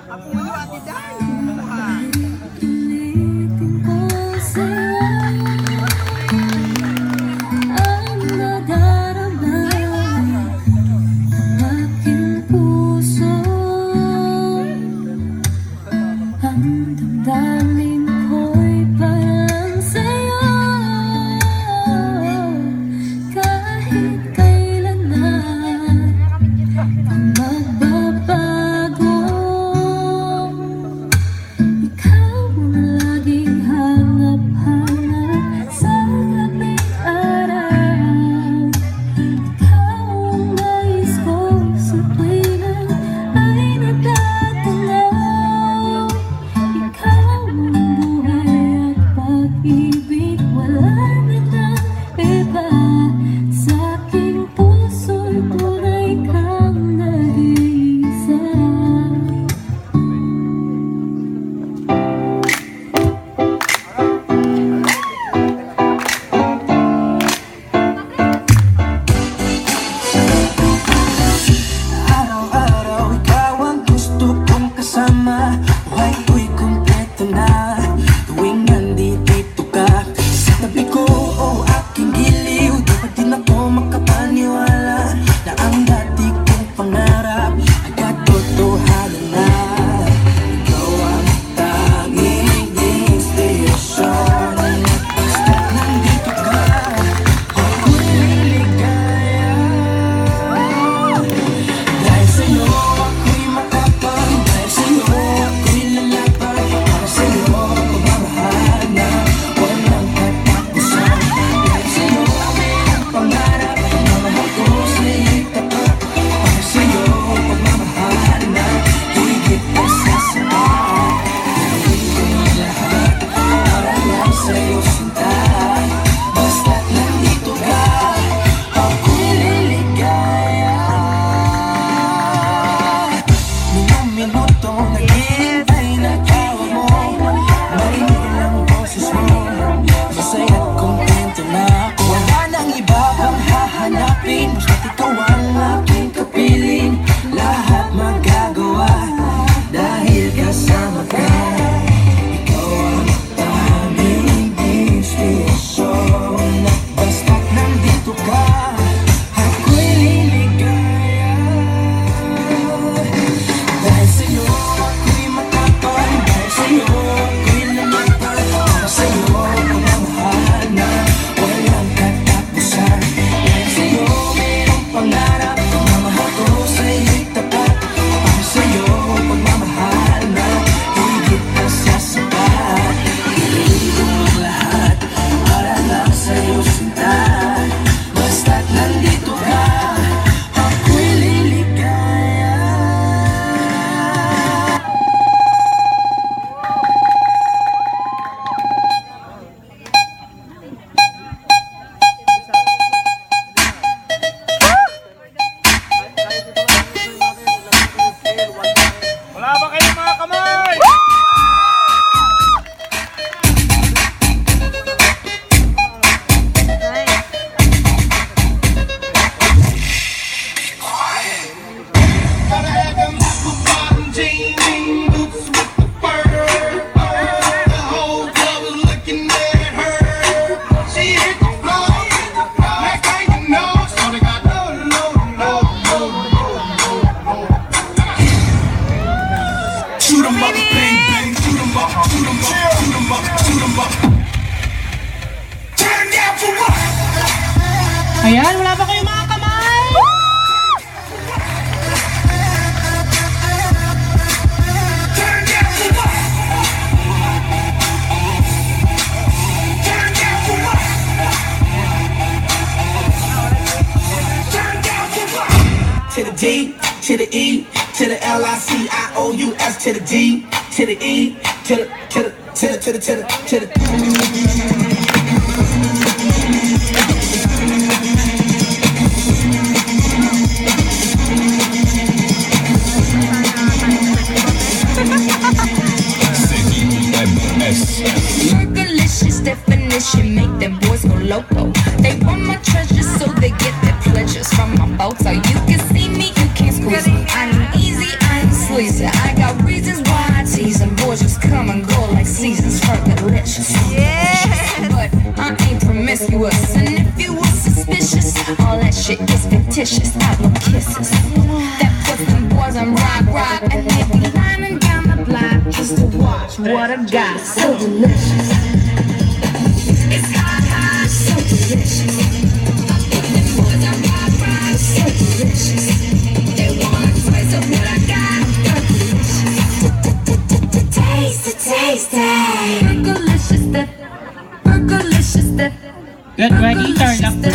Ako yung ate dahil. Ulitin ko sa'yo ang nadarama ng aking puso. Ang damdamin ko'y parang sa'yo. Kahit kailan na magbabago, ikaw ang laging hanap-hanap sa gabing araw. Ikaw ang nais ko sa tuwina ay natatanaw. Ikaw ang buhay at pag-ibig, wala na ng iba. Sa aking puso'y tunay kang nag-iisa. Araw-araw ikaw ang gusto kong kasama. Buhay ko'y kumpleto na tuwing nandito ka sa tabi ko o aking giliw. Di pa din ako makapaniwala na ang dati kong pangarap ay katotohanan na. Ikaw ang tanging inspirasyon. Basta nandito ka, ako'y liligaya. Dahil sa'yo ako'y matapang, dahil sa'yo ako'y lalaban. Para sa'yo pagmamahal na walang katapusan. Dahil sa'yo ang pangarap, pagmamahal ko sa'yo'y tapat. Para sa'yo pagmamahal na higit pa sa sapat. Gawin ko ang lahat para lang sa'yo sinta. Basta't nandito ka, ako'y liligaya. Minuto naghihintay ng tawa mo, marinig ang boses mo. Masaya't kontento na ako. Wala nang iba pang hahanapin, basta't ikaw ang aking kapiling. Lahat magagawa dahil kasama ka. Ikaw ang tanging inspirasyon. Basta't nandito ka, ako'y liligaya. Dahil sa'yo ako'y matapang, dahil sa'yo ako'y lalaban. Para sa'yo pagmamahal na walang katapusan. Dahil sa'yo mayroong pangarap, pagmamahal ko sa'yo'y tapat. Para sa'yo pagmamahal na higit pa sa sapat. Gawin ko ang lahat para lang sa'yo sinta. Basta't nandito ka, ako'y liligaya. Wala ba kayong mga kamay? Shoot 'em up, bang bang, shoot 'em up, shoot 'em up, shoot 'em up, shoot 'em up. Turn down for what? Ayan, wala ba kayong mga kamay? Turn down for what? Turn down for what? Turn down for what? To the D, to the E, to the L-I-C-I-O-U-S, to the D, to the E, to the Fergalicious definition make them boys go loco. They want my treasures so they get their pleasures from my boat. So you can see me, you squeeze. I ain't easy, I ain't sleazy. I got reasons why I tease them. Boys just come and go like seasons. Hurt delicious. But I ain't promiscuous. And if you were suspicious, all that shit is fictitious. I blow kisses. That puts them boys on rock. And they be lining down the block just to watch what I got. So delicious. It's hot, so delicious. Them boys on rock, so delicious. They want a taste of what I got. Taste it. Burgalicious, that. Burgalicious, that. Get ready, turn up the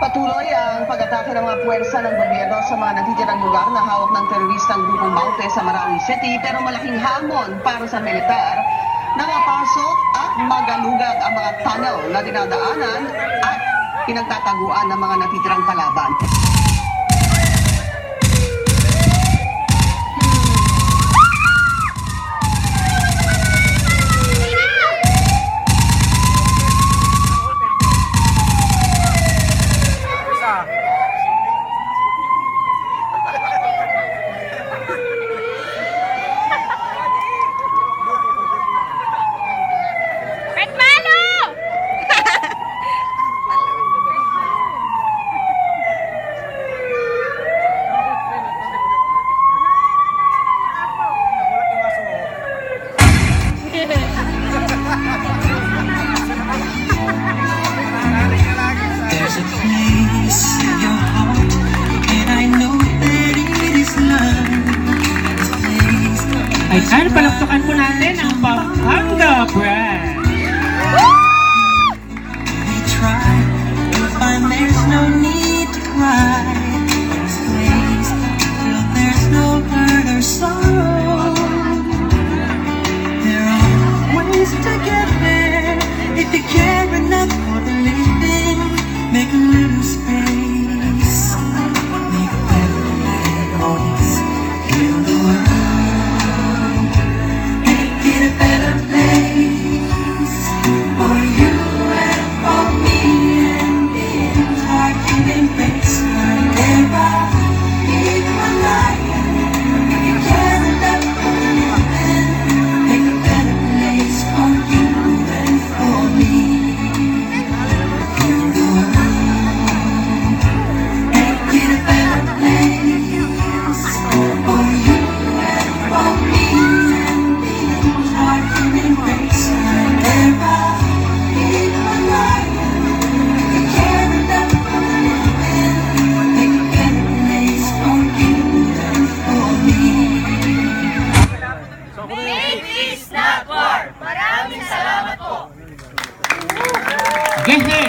Patuloy ang pag-atake ng mga puwersa ng gobyerno sa mga natitirang lugar na hawak ng teroristang grupong Maute sa Marawi City, pero malaking hamon para sa militar na mapasok at magalugad ang mga tunnel na dinadaanan at pinagtataguan ng mga natitirang kalaban. There's a place in your heart, and I know that it is love. There's a place. Ay, palakpakan po natin ang Pampanga Brand.